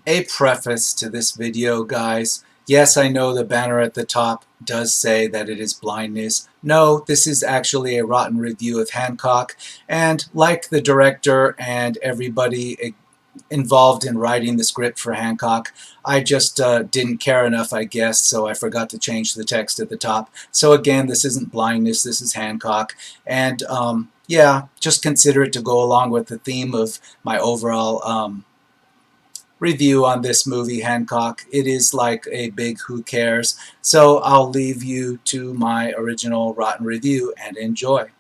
A preface to this video, guys. Yes, I know the banner at the top does say that it is blindness. No, this is actually a rotten review of Hancock, and like the director and everybody involved in writing the script for Hancock, I just didn't care enough, I guess, so I forgot to change the text at the top. So again, this isn't blindness, this is Hancock, and yeah, just consider it to go along with the theme of my overall review on this movie, Hancock. It is like a big who cares. So I'll leave you to my original rotten review and enjoy.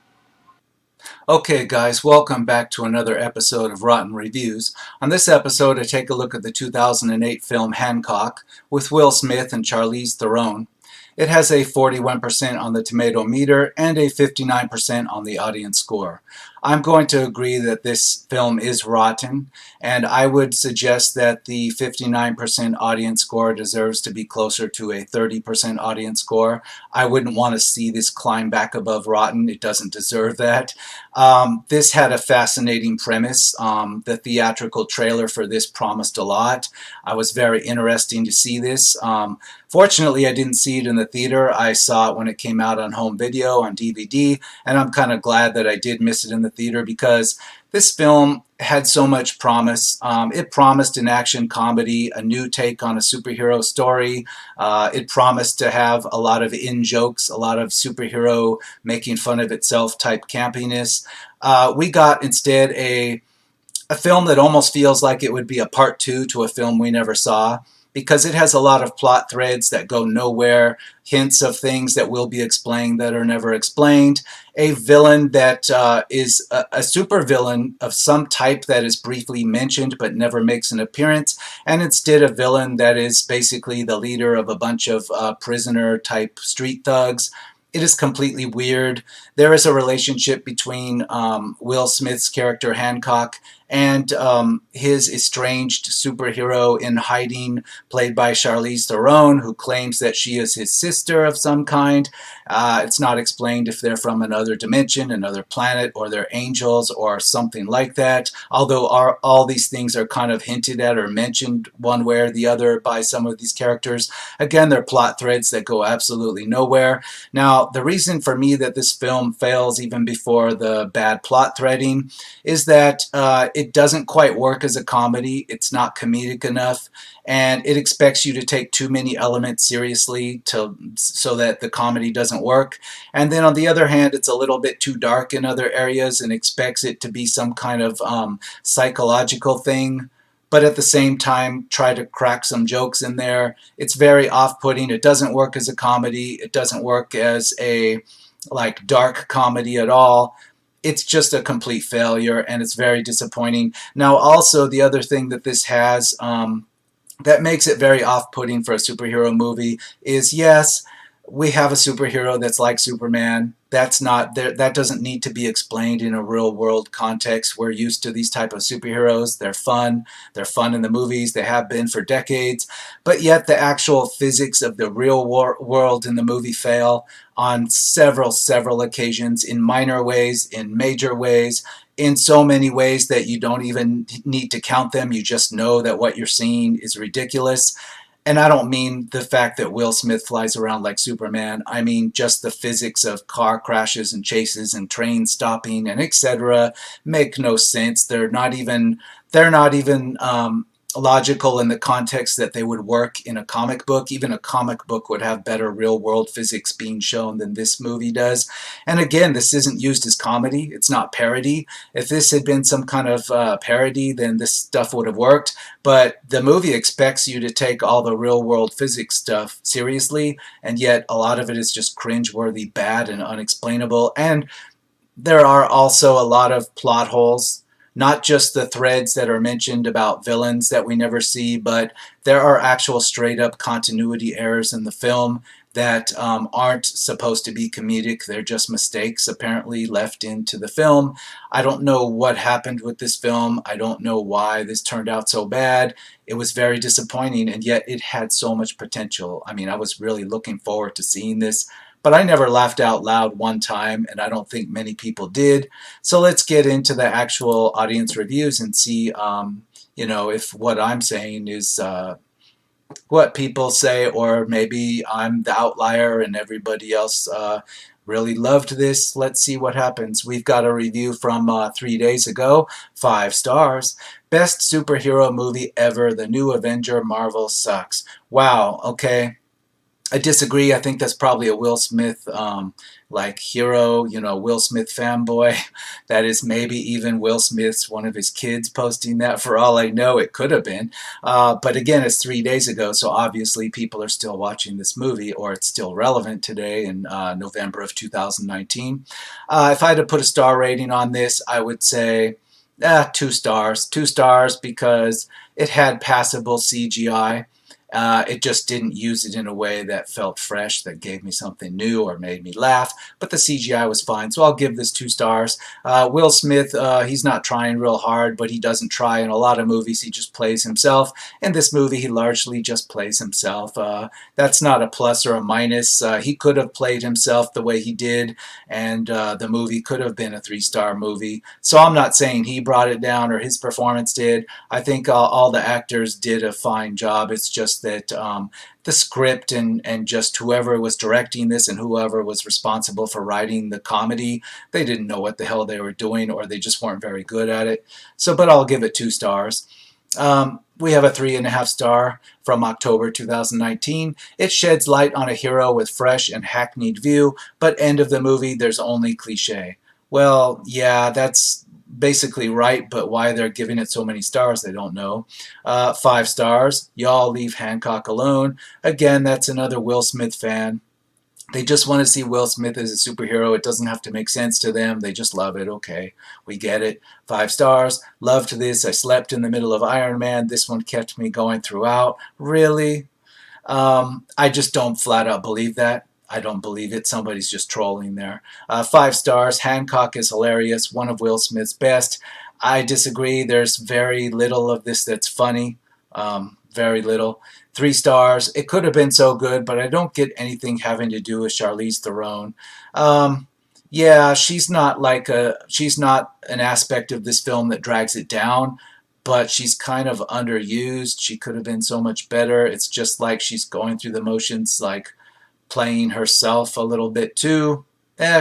Okay guys, welcome back to another episode of Rotten Reviews. On this episode I take a look at the 2008 film Hancock with Will Smith and Charlize Theron. It has a 41% on the tomato meter and a 59% on the audience score. I'm going to agree that this film is rotten, and I would suggest that the 59% audience score deserves to be closer to a 30% audience score. I wouldn't want to see this climb back above rotten. It doesn't deserve that. This had a fascinating premise. The theatrical trailer for this promised a lot. I was very interesting to see this. Fortunately, I didn't see it in the theater. I saw it when it came out on home video, on DVD, and I'm kind of glad that I did miss it in the theater because this film had so much promise. It promised an action comedy, a new take on a superhero story. It promised to have a lot of in-jokes, a lot of superhero making fun of itself type campiness. We got instead a film that almost feels like it would be a part two to a film we never saw, because it has a lot of plot threads that go nowhere, hints of things that will be explained that are never explained, a villain that is a super villain of some type that is briefly mentioned but never makes an appearance, and instead a villain that is basically the leader of a bunch of prisoner type street thugs. It is completely weird. There is a relationship between Will Smith's character Hancock and his estranged superhero in hiding, played by Charlize Theron, who claims that she is his sister of some kind. It's not explained if they're from another dimension, another planet, or they're angels or something like that, although all these things are kind of hinted at or mentioned one way or the other by some of these characters. Again, they're plot threads that go absolutely nowhere. Now, the reason for me that this film fails even before the bad plot threading is that it doesn't quite work as a comedy. It's not comedic enough, and it expects you to take too many elements seriously so that the comedy doesn't work. And then on the other hand, it's a little bit too dark in other areas and expects it to be some kind of psychological thing, but at the same time try to crack some jokes in there. It's very off-putting. It doesn't work as a comedy. It doesn't work as a dark comedy at all. It's just a complete failure, and it's very disappointing. Now, also, the other thing that this has that makes it very off-putting for a superhero movie is, yes, we have a superhero that's like Superman. That's not there. That doesn't need to be explained in a real-world context. We're used to these type of superheroes. They're fun. They're fun in the movies. They have been for decades. But yet the actual physics of the real world in the movie fail on several occasions, in minor ways, in major ways, in so many ways that you don't even need to count them. You just know that what you're seeing is ridiculous. And I don't mean the fact that Will Smith flies around like Superman. I mean just the physics of car crashes and chases and train stopping and etc. make no sense. They're not even logical in the context that they would work in a comic book. Even a comic book would have better real world physics being shown than this movie does. And again, this isn't used as comedy. It's not parody. If this had been some kind of parody, then this stuff would have worked. But the movie expects you to take all the real world physics stuff seriously, and yet a lot of it is just cringeworthy, bad, and unexplainable. And there are also a lot of plot holes, not just the threads that are mentioned about villains that we never see, but there are actual straight up continuity errors in the film that aren't supposed to be comedic. They're just mistakes apparently left into the film. I don't know what happened with this film. I don't know why this turned out so bad. It was very disappointing, and yet it had so much potential. I mean, I was really looking forward to seeing this, but I never laughed out loud one time, and I don't think many people did. So let's get into the actual audience reviews and see if what I'm saying is what people say, or maybe I'm the outlier and everybody else really loved this. Let's see what happens. We've got a review from 3 days ago, 5 stars. Best superhero movie ever. The new Avenger. Marvel sucks. Wow. Okay. I disagree. I think that's probably a Will Smith like hero, Will Smith fanboy. That is maybe even Will Smith's one of his kids posting that. For all I know, it could have been. But again, it's 3 days ago, so obviously people are still watching this movie, or it's still relevant today in November of 2019. If I had to put a star rating on this, I would say 2 stars. 2 stars because it had passable CGI. It just didn't use it in a way that felt fresh, that gave me something new or made me laugh. But the CGI was fine, so I'll give this 2 stars. Will Smith, he's not trying real hard, but he doesn't try in a lot of movies. He just plays himself. In this movie, he largely just plays himself. That's not a plus or a minus. He could have played himself the way he did, and the movie could have been a 3-star movie. So I'm not saying he brought it down or his performance did. I think all the actors did a fine job. It's just that the script and just whoever was directing this and whoever was responsible for writing the comedy, they didn't know what the hell they were doing, or they just weren't very good at it. So, but I'll give it 2 stars. We have a 3.5-star from October 2019. It sheds light on a hero with fresh and hackneyed view, but end of the movie, there's only cliche. Well, yeah, that's basically right, but why they're giving it so many stars, they don't know. 5 stars. Y'all leave Hancock alone. Again, that's another Will Smith fan. They just want to see Will Smith as a superhero. It doesn't have to make sense to them. They just love it. Okay, we get it. 5 stars. Loved this. I slept in the middle of Iron Man. This one kept me going throughout. Really? I just don't flat out believe that. I don't believe it. Somebody's just trolling there. 5 stars. Hancock is hilarious. One of Will Smith's best. I disagree. There's very little of this that's funny. Very little. 3 stars. It could have been so good, but I don't get anything having to do with Charlize Theron. Yeah, she's not an aspect of this film that drags it down, but she's kind of underused. She could have been so much better. It's just like she's going through the motions, like playing herself a little bit too.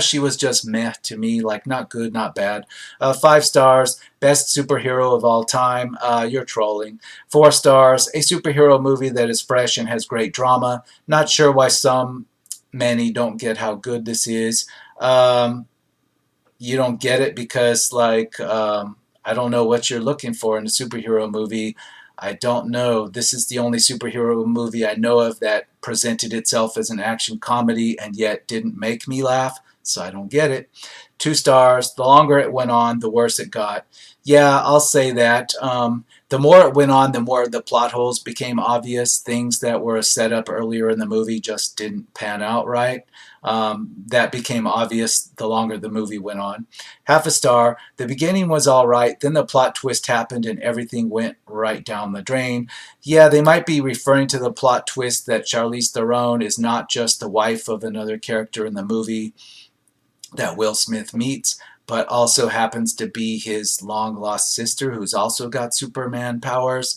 She was just meh to me, like not good, not bad. 5 stars, best superhero of all time. You're trolling. 4 stars, a superhero movie that is fresh and has great drama. Not sure why many don't get how good this is. You don't get it because, I don't know what you're looking for in a superhero movie. I don't know. This is the only superhero movie I know of that presented itself as an action comedy and yet didn't make me laugh, so I don't get it. 2 stars. The longer it went on, the worse it got. Yeah, I'll say that. The more it went on, the more the plot holes became obvious. Things that were a setup earlier in the movie just didn't pan out right. That became obvious the longer the movie went on. 0.5 star. The beginning was all right, then the plot twist happened and everything went right down the drain. Yeah, they might be referring to the plot twist that Charlize Theron is not just the wife of another character in the movie that Will Smith meets, but also happens to be his long-lost sister who's also got Superman powers.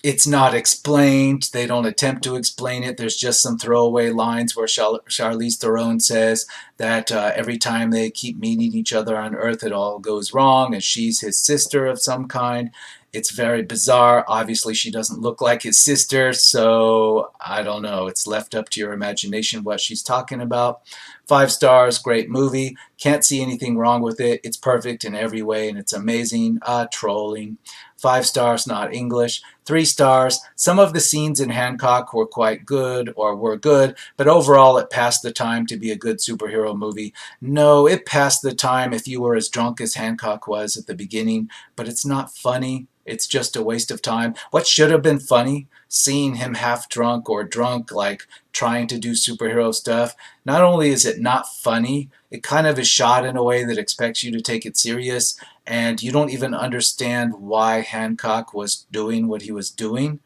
It's not explained. They don't attempt to explain it. There's just some throwaway lines where Charlize Theron says that every time they keep meeting each other on Earth, it all goes wrong, and she's his sister of some kind. It's very bizarre. Obviously, she doesn't look like his sister, so I don't know. It's left up to your imagination what she's talking about. 5 stars, great movie. Can't see anything wrong with it. It's perfect in every way, and it's amazing. Trolling. 5 stars, not English. 3 stars. Some of the scenes in Hancock were quite good, or were good, but overall it passed the time to be a good superhero movie. No, it passed the time if you were as drunk as Hancock was at the beginning, but it's not funny. It's just a waste of time. What should have been funny? Seeing him half drunk or drunk, like trying to do superhero stuff. Not only is it not funny, it kind of is shot in a way that expects you to take it serious, and you don't even understand why Hancock was doing what he was doing.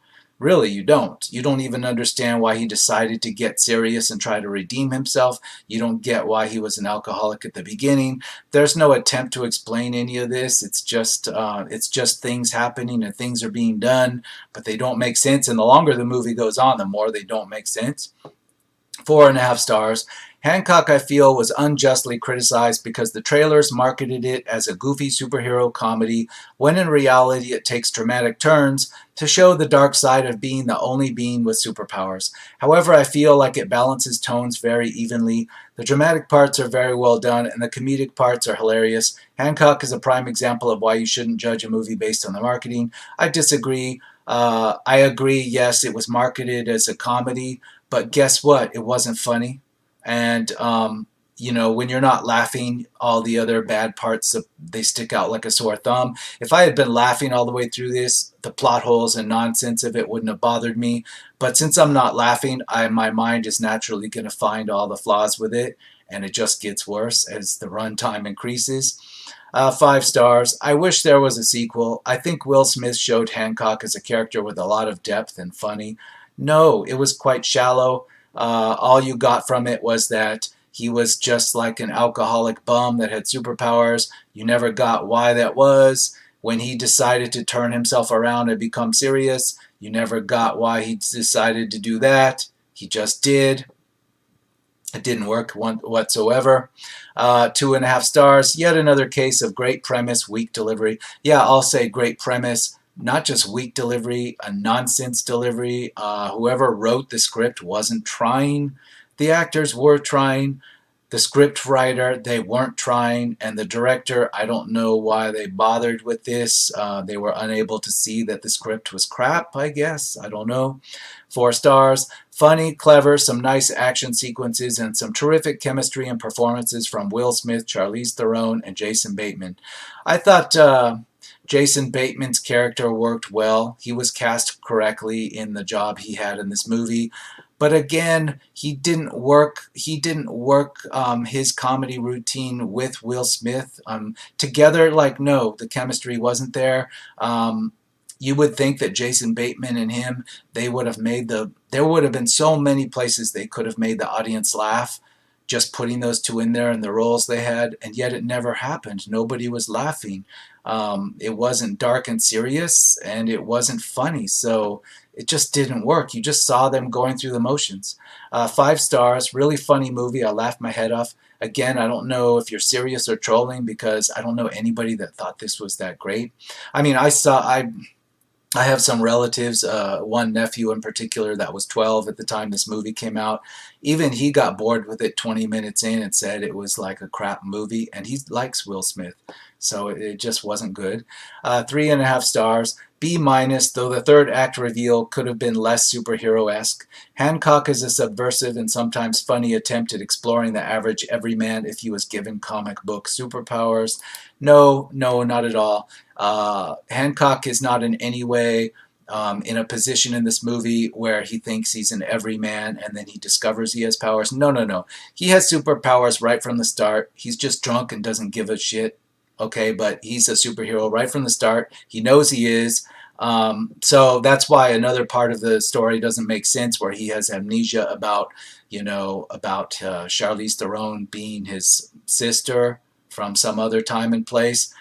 Really, you don't. You don't even understand why he decided to get serious and try to redeem himself. You don't get why he was an alcoholic at the beginning. There's no attempt to explain any of this. It's just things happening and things are being done, but they don't make sense. And the longer the movie goes on, the more they don't make sense. 4.5 stars. Hancock, I feel, was unjustly criticized because the trailers marketed it as a goofy superhero comedy, when in reality it takes dramatic turns to show the dark side of being the only being with superpowers. However, I feel like it balances tones very evenly. The dramatic parts are very well done, and the comedic parts are hilarious. Hancock is a prime example of why you shouldn't judge a movie based on the marketing. I disagree. I agree, yes, it was marketed as a comedy, but guess what? It wasn't funny. And, when you're not laughing, all the other bad parts, they stick out like a sore thumb. If I had been laughing all the way through this, the plot holes and nonsense of it wouldn't have bothered me. But since I'm not laughing, my mind is naturally going to find all the flaws with it, and it just gets worse as the runtime increases. 5 stars. I wish there was a sequel. I think Will Smith showed Hancock as a character with a lot of depth and funny. No, it was quite shallow. All you got from it was that he was just like an alcoholic bum that had superpowers. You never got why that was. When he decided to turn himself around and become serious, you never got why he decided to do that. He just did. It didn't work whatsoever. 2.5 stars. Yet another case of great premise, weak delivery. Yeah, I'll say great premise, not just weak delivery, a nonsense delivery. Whoever wrote the script wasn't trying. The actors were trying. The script writer, they weren't trying. And the director, I don't know why they bothered with this. They were unable to see that the script was crap, I guess. I don't know. 4 stars. Funny, clever, some nice action sequences, and some terrific chemistry and performances from Will Smith, Charlize Theron, and Jason Bateman. I thought Jason Bateman's character worked well. He was cast correctly in the job he had in this movie. But again, he didn't work. He didn't work his comedy routine with Will Smith together. Like, no, the chemistry wasn't there. You would think that Jason Bateman and him, they would have made there would have been so many places they could have made the audience laugh just putting those two in there and the roles they had, and yet it never happened. Nobody was laughing. It wasn't dark and serious, and it wasn't funny, so it just didn't work. You just saw them going through the motions. 5 stars, really funny movie. I laughed my head off. Again, I don't know if you're serious or trolling, because I don't know anybody that thought this was that great. I mean, I have some relatives, one nephew in particular that was 12 at the time this movie came out. Even he got bored with it 20 minutes in and said it was like a crap movie, and he likes Will Smith, so it just wasn't good. 3.5 stars, B minus, though the third act reveal could have been less superhero-esque. Hancock is a subversive and sometimes funny attempt at exploring the average everyman if he was given comic book superpowers. No, not at all. Hancock is not in any way in a position in this movie where he thinks he's an everyman and then he discovers he has powers. No. He has superpowers right from the start. He's just drunk and doesn't give a shit. Okay, but he's a superhero right from the start. He knows he is. So that's why another part of the story doesn't make sense, where he has amnesia about Charlize Theron being his sister from some other time and place.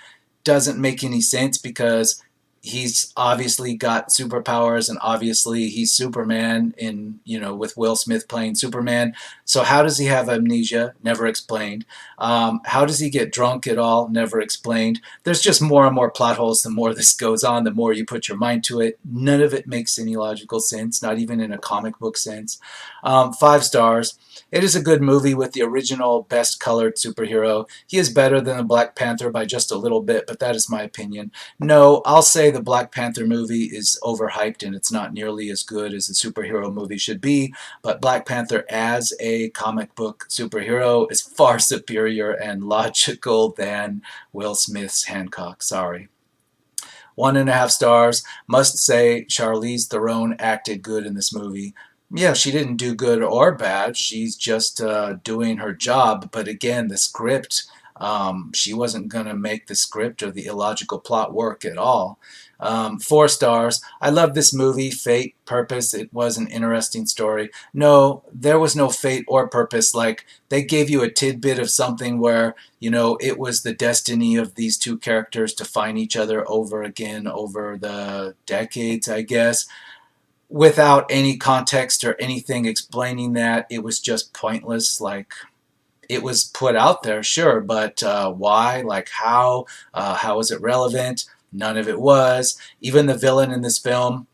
Doesn't make any sense, because he's obviously got superpowers, and obviously he's Superman with Will Smith playing Superman. So how does he have amnesia? Never explained. How does he get drunk at all? Never explained. There's just more and more plot holes. The more this goes on, the more you put your mind to it. None of it makes any logical sense, not even in a comic book sense. 5 stars. It is a good movie with the original best colored superhero. He is better than the Black Panther by just a little bit, but that is my opinion. No, I'll say the Black Panther movie is overhyped and it's not nearly as good as a superhero movie should be, but Black Panther as a comic book superhero is far superior and logical than Will Smith's Hancock. Sorry. 1.5 stars. Must say Charlize Theron acted good in this movie. Yeah, she didn't do good or bad. She's just doing her job. But again, the script, she wasn't going to make the script or the illogical plot work at all. Four stars. I love this movie, Fate, Purpose. It was an interesting story. No, there was no fate or purpose. Like, they gave you a tidbit of something where, it was the destiny of these two characters to find each other over again over the decades, I guess, without any context or anything explaining that. It was just pointless. Like, it was put out there, sure, but why? Like, how? How is it relevant? None of it was. Even the villain in this film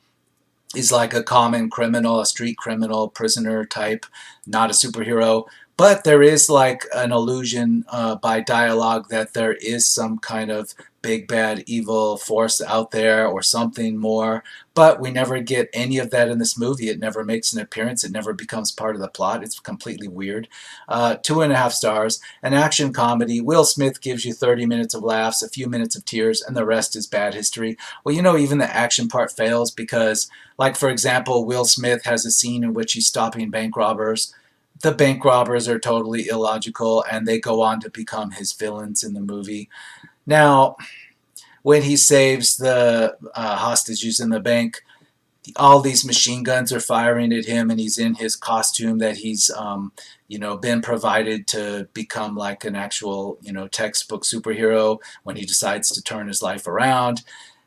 is like a common criminal, a street criminal, prisoner type, not a superhero. But there is like an illusion by dialogue that there is some kind of big bad evil force out there or something more. But we never get any of that in this movie. It never makes an appearance. It never becomes part of the plot. It's completely weird. 2.5 stars. An action comedy. Will Smith gives you 30 minutes of laughs, a few minutes of tears, and the rest is bad history. Well, even the action part fails because, like, for example, Will Smith has a scene in which he's stopping bank robbers. The bank robbers are totally illogical, and they go on to become his villains in the movie. Now, when he saves the hostages in the bank, all these machine guns are firing at him, and he's in his costume that he's been provided to become like an actual textbook superhero when he decides to turn his life around.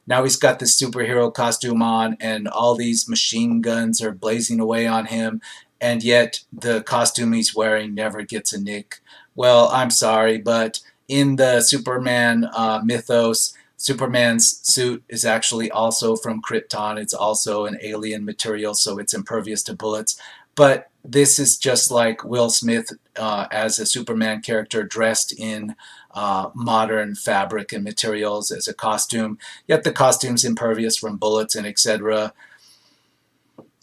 Now he's got this superhero costume on, and all these machine guns are blazing away on him, and yet the costume he's wearing never gets a nick. Well, I'm sorry, but in the Superman mythos, Superman's suit is actually also from Krypton. It's also an alien material, so it's impervious to bullets. But this is just like Will Smith as a Superman character dressed in modern fabric and materials as a costume, yet the costume's impervious from bullets and etc.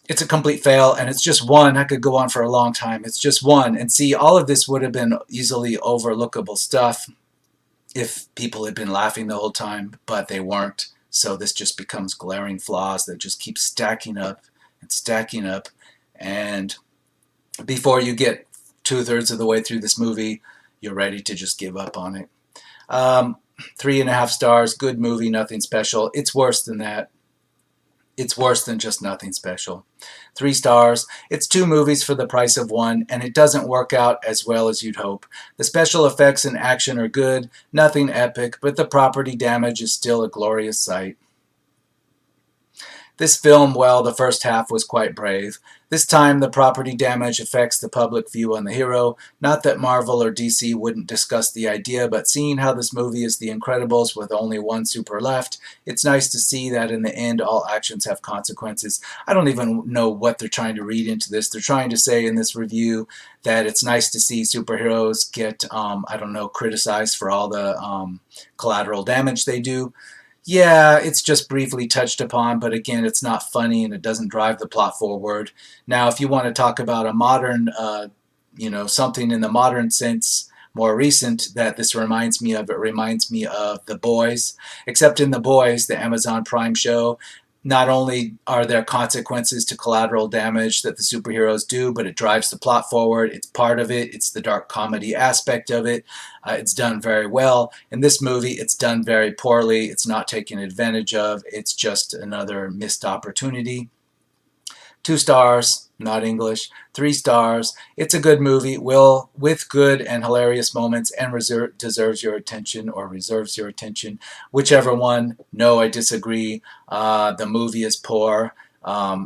It's a complete fail, and it's just one. I could go on for a long time. It's just one. And see, all of this would have been easily overlookable stuff if people had been laughing the whole time, but they weren't. So this just becomes glaring flaws that just keep stacking up and stacking up. And before you get 2/3 of the way through this movie, you're ready to just give up on it. 3.5 stars, good movie, nothing special. It's worse than that. It's worse than just nothing special. 3 stars. It's two movies for the price of one, and it doesn't work out as well as you'd hope. The special effects and action are good, nothing epic, but the property damage is still a glorious sight. This film, well, the first half was quite brave. This time, the property damage affects the public view on the hero. Not that Marvel or DC wouldn't discuss the idea, but seeing how this movie is The Incredibles with only one super left, it's nice to see that in the end, all actions have consequences. I don't even know what they're trying to read into this. They're trying to say in this review that it's nice to see superheroes get, criticized for all the collateral damage they do. Yeah, it's just briefly touched upon, but again, it's not funny and it doesn't drive the plot forward. Now, if you want to talk about a modern, something in the modern sense, more recent that this reminds me of, it reminds me of The Boys. Except in The Boys, the Amazon Prime show, not only are there consequences to collateral damage that the superheroes do, but it drives the plot forward. It's part of it. It's the dark comedy aspect of it. It's done very well. In this movie, it's done very poorly. It's not taken advantage of. It's just another missed opportunity. 2 stars, not English. 3 stars. It's a good movie, with good and hilarious moments, and deserves your attention or reserves your attention. Whichever one. No, I disagree. The movie is poor.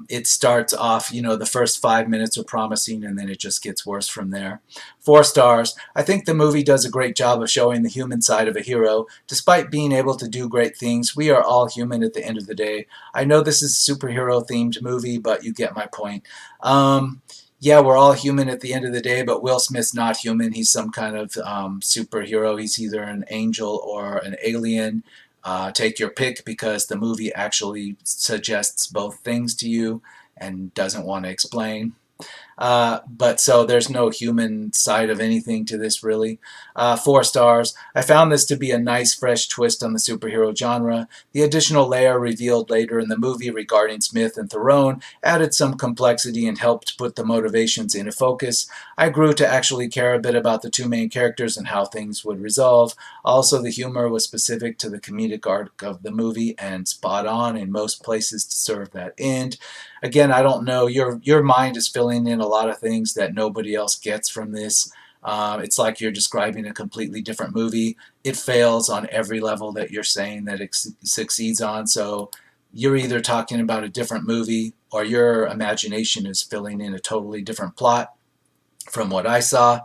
It starts off, the first 5 minutes are promising, and then it just gets worse from there. 4 stars. I think the movie does a great job of showing the human side of a hero. Despite being able to do great things, we are all human at the end of the day. I know this is a superhero-themed movie, but you get my point. Yeah, we're all human at the end of the day, but Will Smith's not human. He's some kind of superhero. He's either an angel or an alien. Take your pick, because the movie actually suggests both things to you and doesn't want to explain. But so there's no human side of anything to this, really. 4 stars. I found this to be a nice, fresh twist on the superhero genre. The additional layer revealed later in the movie regarding Smith and Theron added some complexity and helped put the motivations into focus. I grew to actually care a bit about the two main characters and how things would resolve. Also, the humor was specific to the comedic arc of the movie and spot on in most places to serve that end. Again, I don't know. Your mind is filling in a lot of things that nobody else gets from this. It's like you're describing a completely different movie. It fails on every level that you're saying that it succeeds on. So you're either talking about a different movie or your imagination is filling in a totally different plot from what I saw.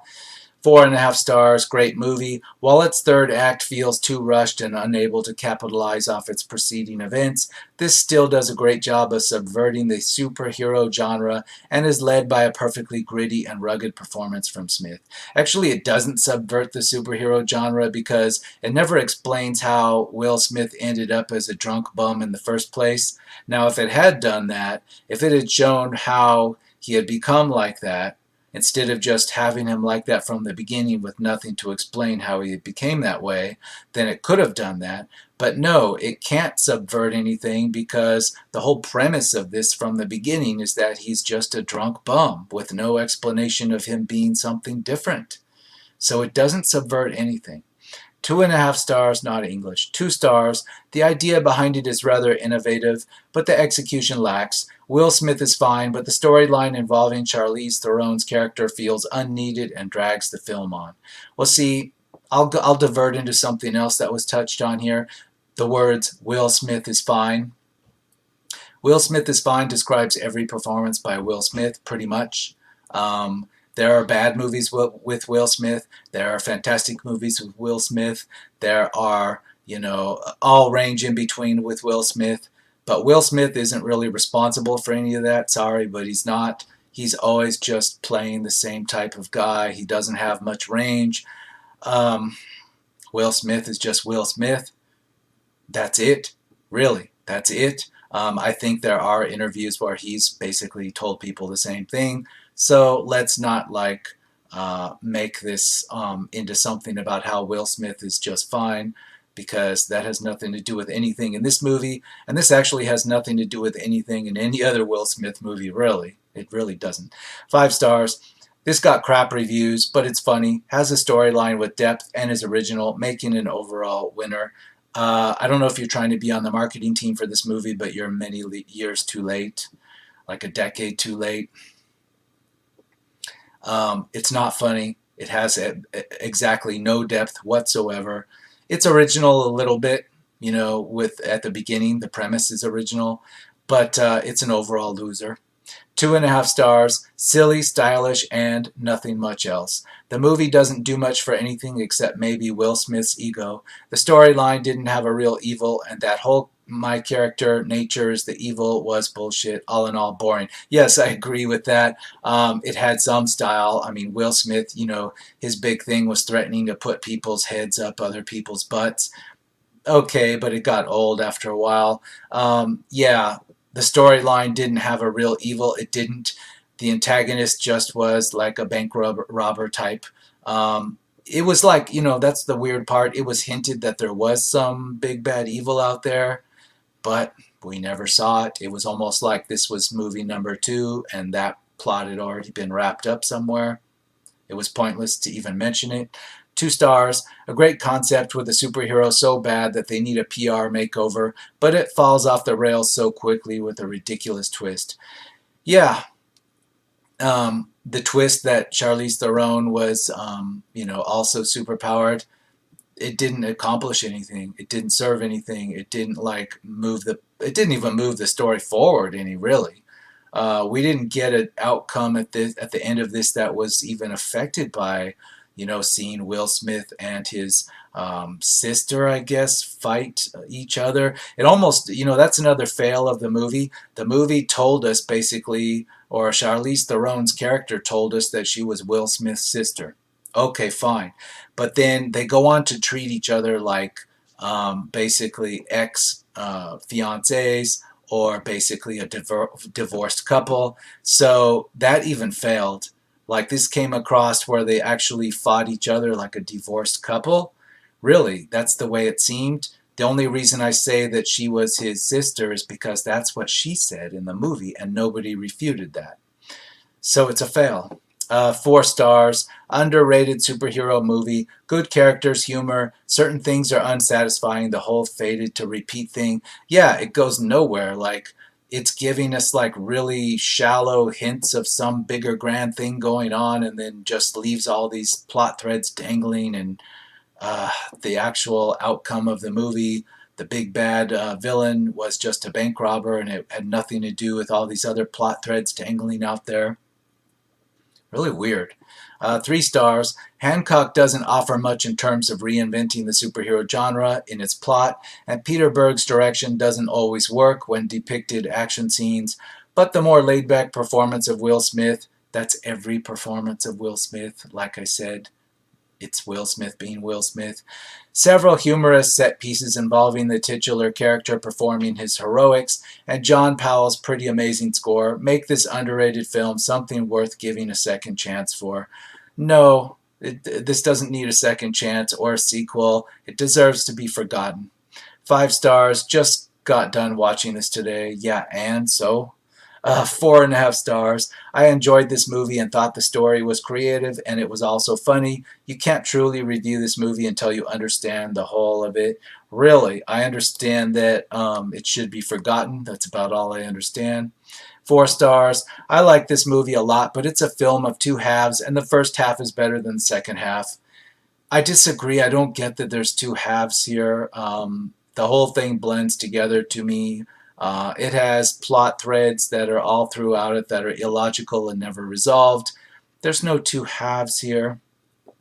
4.5 stars, great movie. While its third act feels too rushed and unable to capitalize off its preceding events, this still does a great job of subverting the superhero genre and is led by a perfectly gritty and rugged performance from Smith. Actually, it doesn't subvert the superhero genre because it never explains how Will Smith ended up as a drunk bum in the first place. Now, if it had done that, if it had shown how he had become like that, instead of just having him like that from the beginning with nothing to explain how he became that way, then it could have done that. But no, it can't subvert anything because the whole premise of this from the beginning is that he's just a drunk bum with no explanation of him being something different. So it doesn't subvert anything. 2.5 stars, not English. 2 stars. The idea behind it is rather innovative, but the execution lacks. Will Smith is fine, but the storyline involving Charlize Theron's character feels unneeded and drags the film on. Well, see, I'll divert into something else that was touched on here. The words Will Smith is fine. Will Smith is fine describes every performance by Will Smith, pretty much. There are bad movies with Will Smith. There are fantastic movies with Will Smith. There are, all range in between with Will Smith. But Will Smith isn't really responsible for any of that. Sorry, but he's not. He's always just playing the same type of guy. He doesn't have much range. Um, Will Smith is just Will Smith. That's it. Really, that's it. I think there are interviews where he's basically told people the same thing. So let's not make this into something about how Will Smith is just fine, because that has nothing to do with anything in this movie, and this actually has nothing to do with anything in any other Will Smith movie, really. It really doesn't. 5 stars. This got crap reviews, but it's funny, has a storyline with depth, and is original, making an overall winner. I don't know if you're trying to be on the marketing team for this movie, but you're many years too late, like a decade too late. It's not funny. It has exactly no depth whatsoever. It's original a little bit, with at the beginning, the premise is original, but it's an overall loser. 2.5 stars, silly, stylish, and nothing much else. The movie doesn't do much for anything except maybe Will Smith's ego. The storyline didn't have a real evil, and that whole my character nature is the evil was bullshit. All in all, boring. Yes, I agree with that. It had some style. I mean, Will Smith, his big thing was threatening to put people's heads up other people's butts. Okay, but it got old after a while. Yeah, the storyline didn't have a real evil. It didn't. The antagonist just was like a bank robber type. It was like, that's the weird part. It was hinted that there was some big bad evil out there, but we never saw it. It was almost like this was movie number 2 and that plot had already been wrapped up somewhere. It was pointless to even mention it. 2 stars, a great concept with a superhero so bad that they need a PR makeover, but it falls off the rails so quickly with a ridiculous twist. Yeah, the twist that Charlize Theron was, also superpowered, it didn't accomplish anything. It didn't serve anything. It didn't it didn't even move the story forward any, really. We didn't get an outcome at the end of this that was even affected by, seeing Will Smith and his sister, I guess, fight each other. It almost, that's another fail of the movie. The movie told us basically, or Charlize Theron's character told us that she was Will Smith's sister. Okay, fine. But then they go on to treat each other like basically ex fiancés or basically a divorced couple. So that even failed. Like this came across where they actually fought each other like a divorced couple. Really, that's the way it seemed. The only reason I say that she was his sister is because that's what she said in the movie, and nobody refuted that. So it's a fail. 4 stars, underrated superhero movie, good characters, humor, certain things are unsatisfying, the whole faded to repeat thing. Yeah, it goes nowhere. Like, it's giving us like really shallow hints of some bigger grand thing going on and then just leaves all these plot threads dangling and uh, the actual outcome of the movie. The big bad villain was just a bank robber and it had nothing to do with all these other plot threads dangling out there. Really weird. 3 stars. Hancock doesn't offer much in terms of reinventing the superhero genre in its plot, and Peter Berg's direction doesn't always work when depicted action scenes, but the more laid back performance of Will Smith, that's every performance of Will Smith, like I said, it's Will Smith being Will Smith. Several humorous set pieces involving the titular character performing his heroics, and John Powell's pretty amazing score make this underrated film something worth giving a second chance for. No, this doesn't need a second chance or a sequel. It deserves to be forgotten. 5 stars, just got done watching this today. Yeah, and so? 4.5 stars. I enjoyed this movie and thought the story was creative and it was also funny. You can't truly review this movie until you understand the whole of it. Really, I understand that it should be forgotten. That's about all I understand. 4 stars. I like this movie a lot, but it's a film of 2 halves, and the first half is better than the second half. I disagree. I don't get that there's 2 halves here. The whole thing blends together to me. It has plot threads that are all throughout it that are illogical and never resolved. There's no 2 halves here.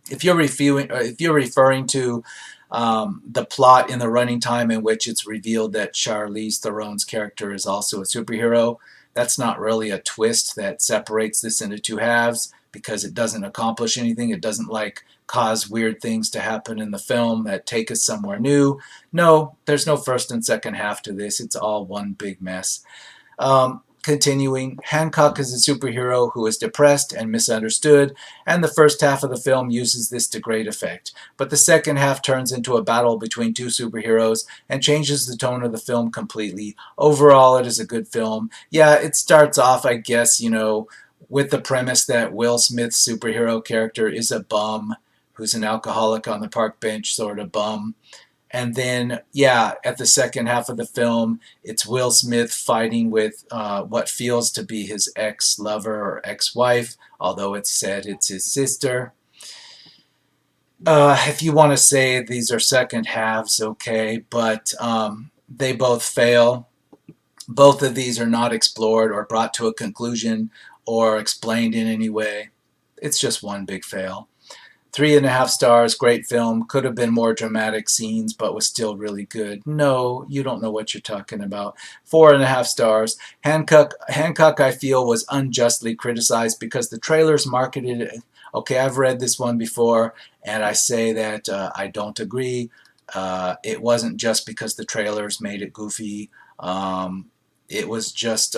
If you're referring to the plot in the running time in which it's revealed that Charlize Theron's character is also a superhero, that's not really a twist that separates this into 2 halves because it doesn't accomplish anything. It doesn't like cause weird things to happen in the film that take us somewhere new. No, there's no first and second half to this. It's all one big mess. Continuing, Hancock is a superhero who is depressed and misunderstood, and the first half of the film uses this to great effect. But the second half turns into a battle between 2 superheroes and changes the tone of the film completely. Overall, it is a good film. Yeah, it starts off, I guess, with the premise that Will Smith's superhero character is a bum who's an alcoholic on the park bench sort of bum. And then, yeah, at the second half of the film, it's Will Smith fighting with what feels to be his ex-lover or ex-wife, although it's said it's his sister. If you want to say these are second halves, okay, but they both fail. Both of these are not explored or brought to a conclusion or explained in any way. It's just one big fail. 3.5 stars, great film. Could have been more dramatic scenes, but was still really good. No, you don't know what you're talking about. 4.5 stars. Hancock, I feel, was unjustly criticized because the trailers marketed it. Okay, I've read this one before, and I say that I don't agree. It wasn't just because the trailers made it goofy. It was just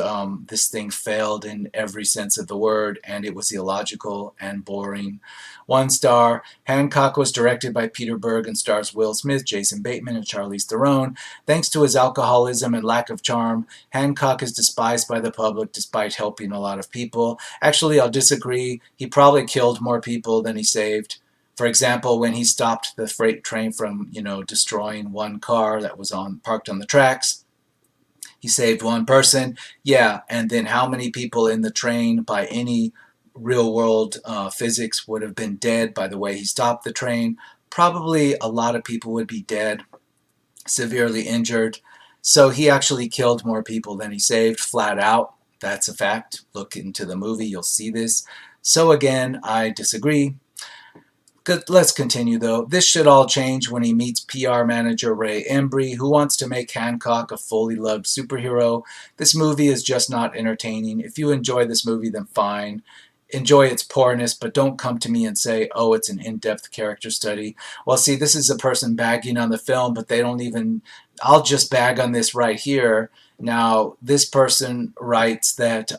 this thing failed in every sense of the word, and it was illogical and boring. 1 star. Hancock was directed by Peter Berg and stars Will Smith, Jason Bateman, and Charlize Theron. Thanks to his alcoholism and lack of charm, Hancock is despised by the public despite helping a lot of people. Actually, I'll disagree. He probably killed more people than he saved. For example, when he stopped the freight train from, destroying one car that was parked on the tracks, he saved one person. Yeah, and then how many people in the train by any real world physics would have been dead by the way he stopped the train? Probably a lot of people would be dead, severely injured. So he actually killed more people than he saved, flat out. That's a fact. Look into the movie, you'll see this. So again, I disagree. Let's continue though. This should all change when he meets PR manager Ray Embry, who wants to make Hancock a fully loved superhero. This movie is just not entertaining. If you enjoy this movie, then fine. enjoy its poorness, but don't come to me and say, oh, it's an in-depth character study. Well, see, this is a person bagging on the film, but they don't even, I'll just bag on this right here. Now, this person writes that,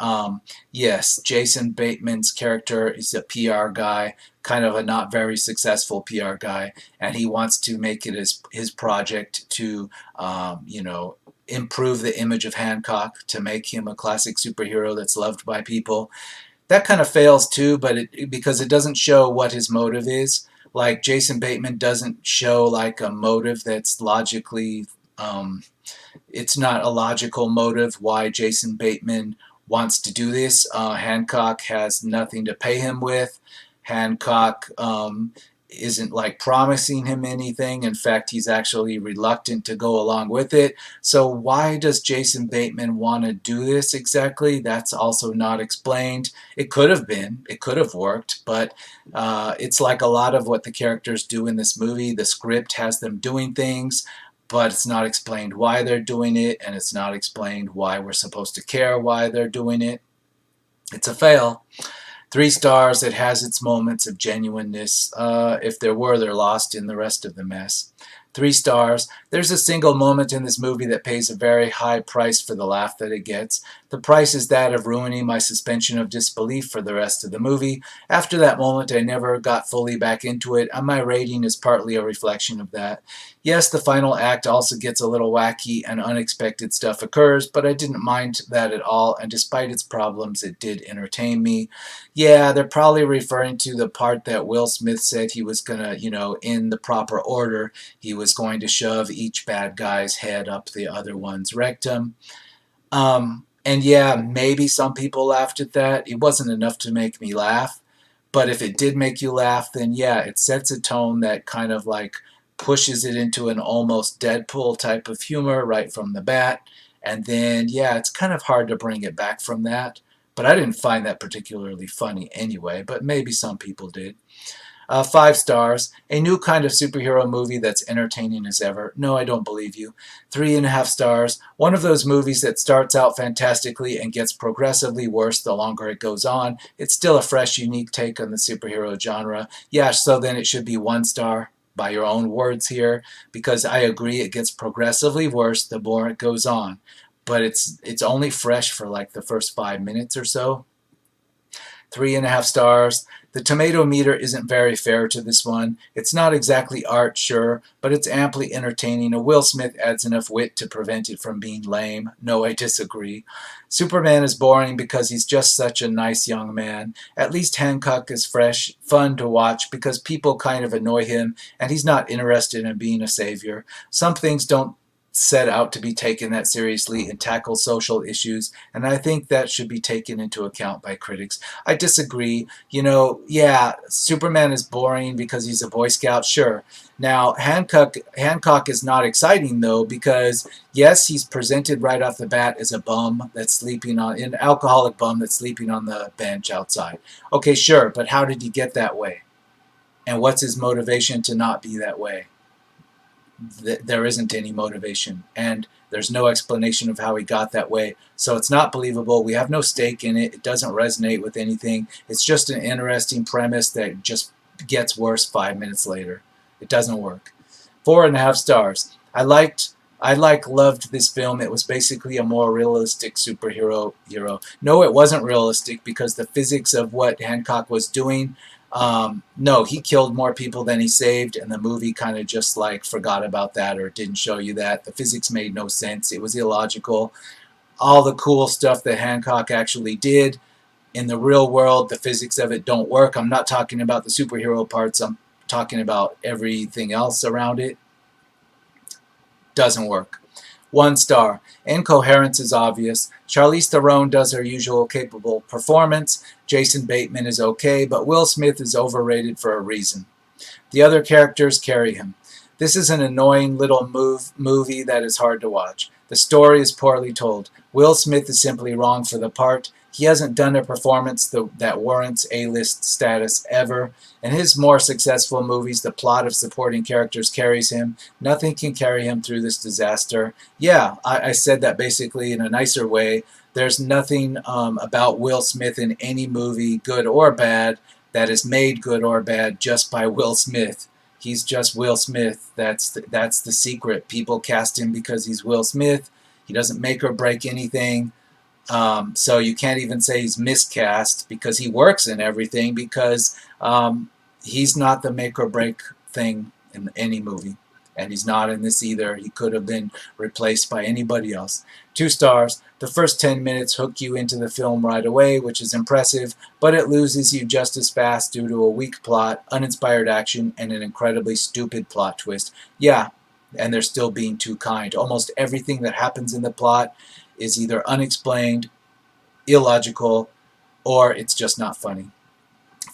yes, Jason Bateman's character is a PR guy, kind of a not very successful PR guy, and he wants to make it his project to, improve the image of Hancock, to make him a classic superhero that's loved by people. That kind of fails too, but because it doesn't show what his motive is. Like Jason Bateman doesn't show like a motive that's logically, it's not a logical motive why Jason Bateman wants to do this. Hancock has nothing to pay him with. Hancock isn't like promising him anything. In fact, he's actually reluctant to go along with it. So why does Jason Bateman want to do this exactly? That's also not explained. It could have been. It could have worked, but it's like a lot of what the characters do in this movie. The script has them doing things, but it's not explained why they're doing it, and it's not explained why we're supposed to care why they're doing it. It's a fail. 3 stars. It has its moments of genuineness. If there were, they're lost in the rest of the mess. 3 stars. There's a single moment in this movie that pays a very high price for the laugh that it gets. The price is that of ruining my suspension of disbelief for the rest of the movie. After that moment, I never got fully back into it, and my rating is partly a reflection of that. Yes, the final act also gets a little wacky and unexpected stuff occurs, but I didn't mind that at all, and despite its problems, it did entertain me. Yeah, they're probably referring to the part that Will Smith said he was gonna, in the proper order, he was going to shove each bad guy's head up the other one's rectum. And yeah, maybe some people laughed at that. It wasn't enough to make me laugh. But if it did make you laugh, then yeah, it sets a tone that kind of like pushes it into an almost Deadpool type of humor right from the bat. And then, yeah, it's kind of hard to bring it back from that. But I didn't find that particularly funny anyway, but maybe some people did. 5 stars. A new kind of superhero movie that's entertaining as ever. No, I don't believe you. 3.5 stars. One of those movies that starts out fantastically and gets progressively worse the longer it goes on. It's still a fresh, unique take on the superhero genre. Yeah, so then it should be 1 star by your own words here, because I agree it gets progressively worse the more it goes on. But it's only fresh for like the first 5 minutes or so. 3.5 stars. The tomato meter isn't very fair to this one. It's not exactly art, sure, but it's amply entertaining, and Will Smith adds enough wit to prevent it from being lame. No, I disagree. Superman is boring because he's just such a nice young man. At least Hancock is fresh, fun to watch because people kind of annoy him, and he's not interested in being a savior. Some things don't set out to be taken that seriously and tackle social issues, and I think that should be taken into account by critics. I disagree. Yeah, Superman is boring because he's a Boy Scout, sure. Now, Hancock is not exciting, though, because, yes, he's presented right off the bat as a bum that's sleeping an alcoholic bum that's sleeping on the bench outside. Okay, sure, but how did he get that way? And what's his motivation to not be that way? There isn't any motivation, and there's no explanation of how he got that way, so it's not believable. We have no stake in it. It doesn't resonate with anything. It's just an interesting premise that just gets worse 5 minutes later. It doesn't work. 4.5 stars. Loved this film. It was basically a more realistic superhero hero. No, it wasn't realistic because the physics of what Hancock was doing, no, he killed more people than he saved, and the movie kind of just like forgot about that or didn't show you that. The physics made no sense. It was illogical. All the cool stuff that Hancock actually did in the real world, the physics of it don't work. I'm not talking about the superhero parts. I'm talking about everything else around it. Doesn't work. 1 star. Incoherence is obvious. Charlize Theron does her usual capable performance. Jason Bateman is okay, but Will Smith is overrated for a reason. The other characters carry him. This is an annoying little movie that is hard to watch. The story is poorly told. Will Smith is simply wrong for the part. He hasn't done a performance that warrants A-list status ever. In his more successful movies, the plot of supporting characters carries him. Nothing can carry him through this disaster. Yeah, I said that basically in a nicer way. There's nothing about Will Smith in any movie, good or bad, that is made good or bad just by Will Smith. He's just Will Smith. That's the secret. People cast him because he's Will Smith. He doesn't make or break anything. So you can't even say he's miscast because he works in everything because he's not the make or break thing in any movie. And he's not in this either. He could have been replaced by anybody else. 2 stars. The first 10 minutes hook you into the film right away, which is impressive, but it loses you just as fast due to a weak plot, uninspired action, and an incredibly stupid plot twist. Yeah, and they're still being too kind. Almost everything that happens in the plot is either unexplained, illogical, or it's just not funny.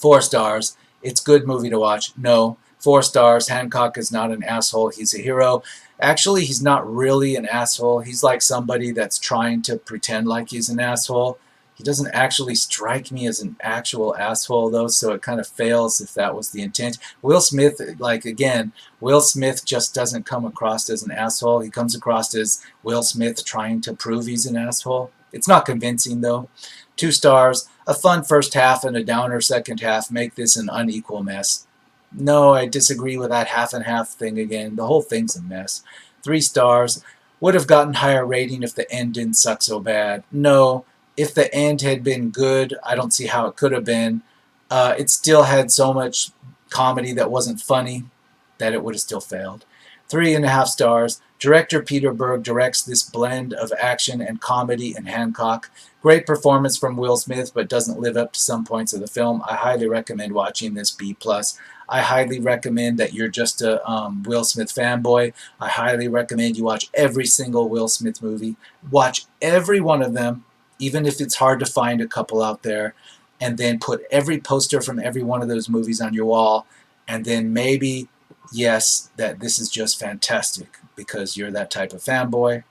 4 stars. It's a good movie to watch. No. 4 stars. Hancock is not an asshole. He's a hero. Actually, he's not really an asshole. He's like somebody that's trying to pretend like he's an asshole. He doesn't actually strike me as an actual asshole, though, so it kind of fails if that was the intent. Will Smith, again, Will Smith just doesn't come across as an asshole. He comes across as Will Smith trying to prove he's an asshole. It's not convincing, though. 2 stars. A fun first half and a downer second half make this an unequal mess. No, I disagree with that half and half thing again. The whole thing's a mess. 3 stars. Would have gotten higher rating if the end didn't suck so bad. No. If the end had been good, I don't see how it could have been. It still had so much comedy that wasn't funny that it would have still failed. 3.5 stars. Director Peter Berg directs this blend of action and comedy in Hancock. Great performance from Will Smith, but doesn't live up to some points of the film. I highly recommend watching this B+. I highly recommend that you're just a Will Smith fanboy. I highly recommend you watch every single Will Smith movie. Watch every one of them, even if it's hard to find a couple out there, and then put every poster from every one of those movies on your wall, and then maybe, yes, that this is just fantastic because you're that type of fanboy.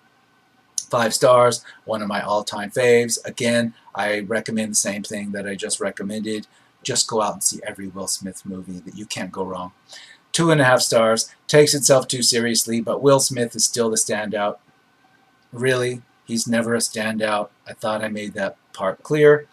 5 stars, one of my all-time faves. Again, I recommend the same thing that I just recommended. Just go out and see every Will Smith movie. That you can't go wrong. 2.5 stars, takes itself too seriously, but Will Smith is still the standout. Really? He's never a standout. I thought I made that part clear.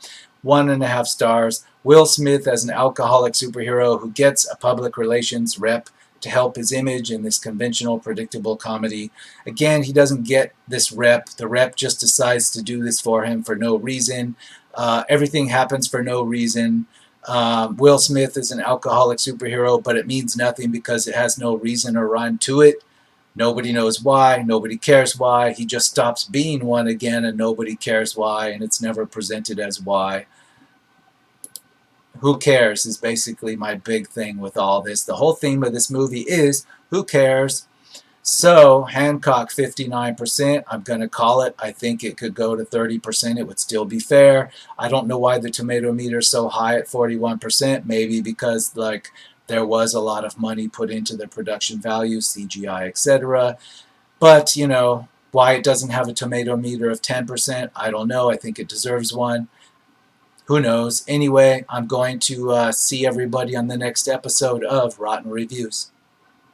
1.5 stars. Will Smith as an alcoholic superhero who gets a public relations rep to help his image in this conventional, predictable comedy. Again, he doesn't get this rep. The rep just decides to do this for him for no reason. Everything happens for no reason. Will Smith is an alcoholic superhero, but it means nothing because it has no reason or rhyme to it. Nobody knows why. Nobody cares why. He just stops being one again, and nobody cares why, and it's never presented as why. Who cares is basically my big thing with all this. The whole theme of this movie is who cares. So Hancock 59%. I'm going to call it. I think it could go to 30%. It would still be fair. I don't know why the tomato meter is so high at 41%. Maybe because there was a lot of money put into the production value, CGI, etc. But, why it doesn't have a tomato meter of 10%, I don't know. I think it deserves one. Who knows? Anyway, I'm going to see everybody on the next episode of Rotten Reviews.